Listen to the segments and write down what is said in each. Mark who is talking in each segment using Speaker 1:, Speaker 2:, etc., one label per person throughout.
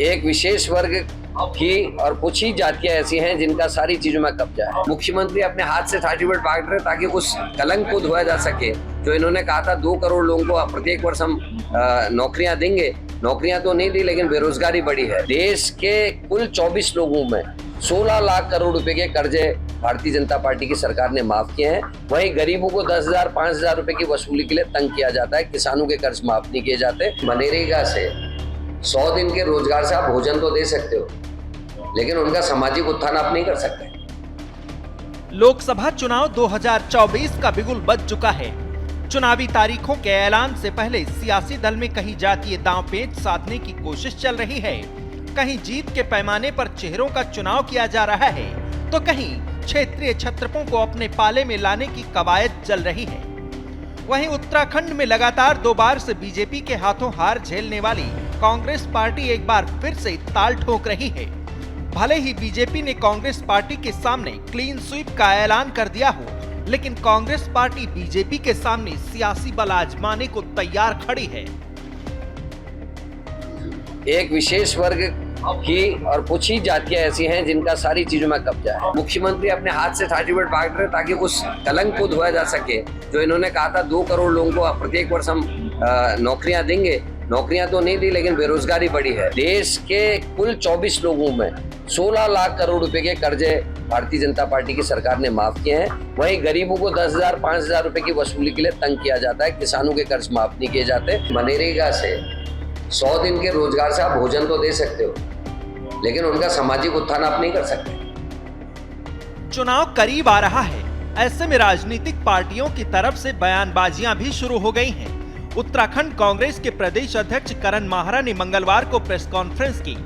Speaker 1: एक विशेष वर्ग की और कुछ ही जातियां ऐसी हैं जिनका सारी चीजों में कब्जा है। मुख्यमंत्री अपने हाथ से सर्टिफिकेट बांट रहे ताकि उस कलंक को धोया जा सके। जो इन्होंने कहा था 2 करोड़ लोगों को प्रत्येक वर्ष हम नौकरियां देंगे, नौकरियां तो नहीं दी लेकिन बेरोजगारी बढ़ी है। देश के कुल 24 लोगों में 16 लाख करोड़ रुपए के कर्जे भारतीय जनता पार्टी की सरकार ने माफ किए हैं। वहीं गरीबों को 10,000 5,000 रुपए की वसूली के लिए तंग किया जाता है। किसानों के कर्ज माफ नहीं किए जाते। मनरेगा से 100 दिन के रोजगार से आप भोजन तो दे सकते हो, लेकिन उनका सामाजिक उत्थान आप नहीं कर सकते।
Speaker 2: लोकसभा चुनाव 2024 का बिगुल बज चुका है। चुनावी तारीखों के ऐलान से पहले सियासी दल में कहीं जातीय दांवपेच साधने की कोशिश चल रही है, कहीं जीत के पैमाने पर चेहरों का चुनाव किया जा रहा है, तो कहीं क्षेत्रीय छत्रपों को अपने पाले में लाने की कवायद चल रही है। वहीं उत्तराखंड में लगातार 2 बार से बीजेपी के हाथों हार झेलने वाली कांग्रेस पार्टी एक बार फिर से ताल ठोक रही है। भले ही बीजेपी ने कांग्रेस पार्टी के सामने क्लीन स्वीप का ऐलान कर दिया हो, लेकिन कांग्रेस पार्टी बीजेपी के सामने सियासी बल आजमाने को तैयार खड़ी है।
Speaker 1: एक विशेष वर्ग की और कुछ ही जातियां ऐसी हैं जिनका सारी चीजों में कब्जा है। मुख्यमंत्री अपने हाथ से सर्टिफिकेट बांट रहे ताकि उस कलंक को धोया जा सके। जो इन्होंने कहा था 2 करोड़ लोगों को प्रत्येक वर्ष हम नौकरियां देंगे, नौकरियां तो नहीं दी लेकिन बेरोजगारी बढ़ी है। देश के कुल 24 लोगों में 16 लाख करोड़ रुपए के कर्जे भारतीय जनता पार्टी की सरकार ने माफ किए हैं। वहीं गरीबों को 10,000 5,000 रुपए की वसूली के लिए तंग किया जाता है। किसानों के कर्ज माफ नहीं किए जाते। मनरेगा से 100 दिन के रोजगार से आप भोजन तो दे सकते हो, लेकिन उनका सामाजिक उत्थान आप नहीं कर सकते।
Speaker 2: चुनाव करीब आ रहा है, ऐसे में राजनीतिक पार्टियों की तरफ से बयानबाजियां भी शुरू हो गई हैं। उत्तराखंड कांग्रेस के प्रदेश अध्यक्ष करण माहरा ने मंगलवार को प्रेस कॉन्फ्रेंस की।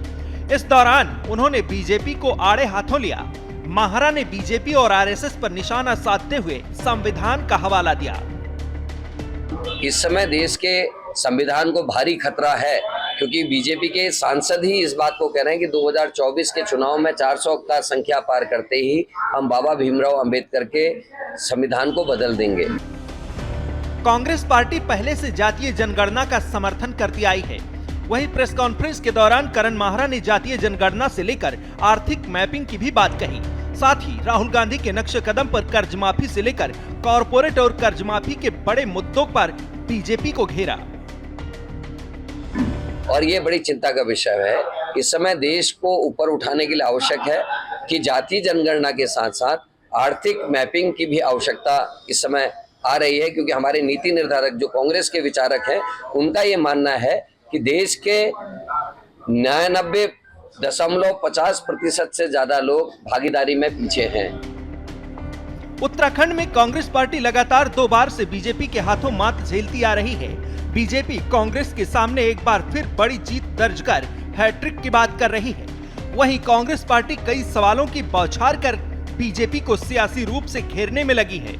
Speaker 2: इस दौरान उन्होंने बीजेपी को आड़े हाथों लिया। माहरा ने बीजेपी और आरएसएस पर निशाना साधते हुए संविधान का हवाला दिया।
Speaker 1: इस समय देश के संविधान को भारी खतरा है, क्योंकि बीजेपी के सांसद ही इस बात को कह रहे हैं कि 2024 के चुनाव में 400 का संख्या पार करते ही हम बाबा भीमराव अंबेडकर के संविधान को बदल देंगे।
Speaker 2: कांग्रेस पार्टी पहले से जातीय जनगणना का समर्थन करती आई है। वहीं प्रेस कॉन्फ्रेंस के दौरान करण माहरा ने जातीय जनगणना से लेकर आर्थिक मैपिंग की भी बात कही। साथ ही राहुल गांधी के नक्शे कदम पर कर्ज माफी से लेकर कॉरपोरेट और कर्ज माफी के बड़े मुद्दों पर बीजेपी को घेरा।
Speaker 1: और ये बड़ी चिंता का विषय है। इस समय देश को ऊपर उठाने के लिए आवश्यक है कि जातीय जनगणना के साथ साथ आर्थिक मैपिंग की भी आवश्यकता इस समय आ रही है, क्योंकि हमारे नीति निर्धारक जो कांग्रेस के विचारक हैं, उनका ये मानना है कि देश के 99.50% से ज्यादा लोग भागीदारी में पीछे हैं।
Speaker 2: उत्तराखंड में कांग्रेस पार्टी लगातार 2 बार से बीजेपी के हाथों मात झेलती आ रही है। बीजेपी कांग्रेस के सामने एक बार फिर बड़ी जीत दर्ज कर हैट्रिक की बात कर रही है। वहीं कांग्रेस पार्टी कई सवालों की बौछार कर बीजेपी को सियासी रूप से घेरने में लगी है।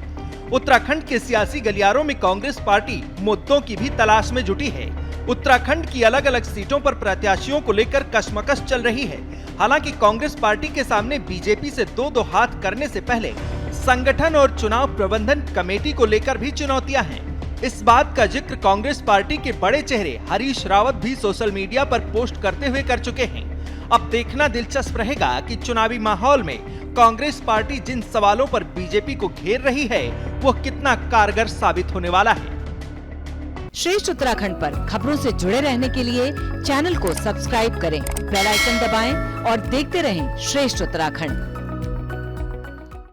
Speaker 2: उत्तराखंड के सियासी गलियारों में कांग्रेस पार्टी मुद्दों की भी तलाश में जुटी है। उत्तराखंड की अलग अलग सीटों पर प्रत्याशियों को लेकर कशमकश चल रही है। हालांकि कांग्रेस पार्टी के सामने बीजेपी से 2-2 हाथ करने से पहले संगठन और चुनाव प्रबंधन कमेटी को लेकर भी चुनौतियां हैं। इस बात का जिक्र कांग्रेस पार्टी के बड़े चेहरे हरीश रावत भी सोशल मीडिया पर पोस्ट करते हुए कर चुके हैं। अब देखना दिलचस्प रहेगा कि चुनावी माहौल में कांग्रेस पार्टी जिन सवालों पर बीजेपी को घेर रही है, वो कितना कारगर साबित होने वाला है।
Speaker 3: श्रेष्ठ उत्तराखंड पर खबरों से जुड़े रहने के लिए चैनल को सब्सक्राइब करें, बेल आइकन दबाएं और देखते रहें श्रेष्ठ उत्तराखंड।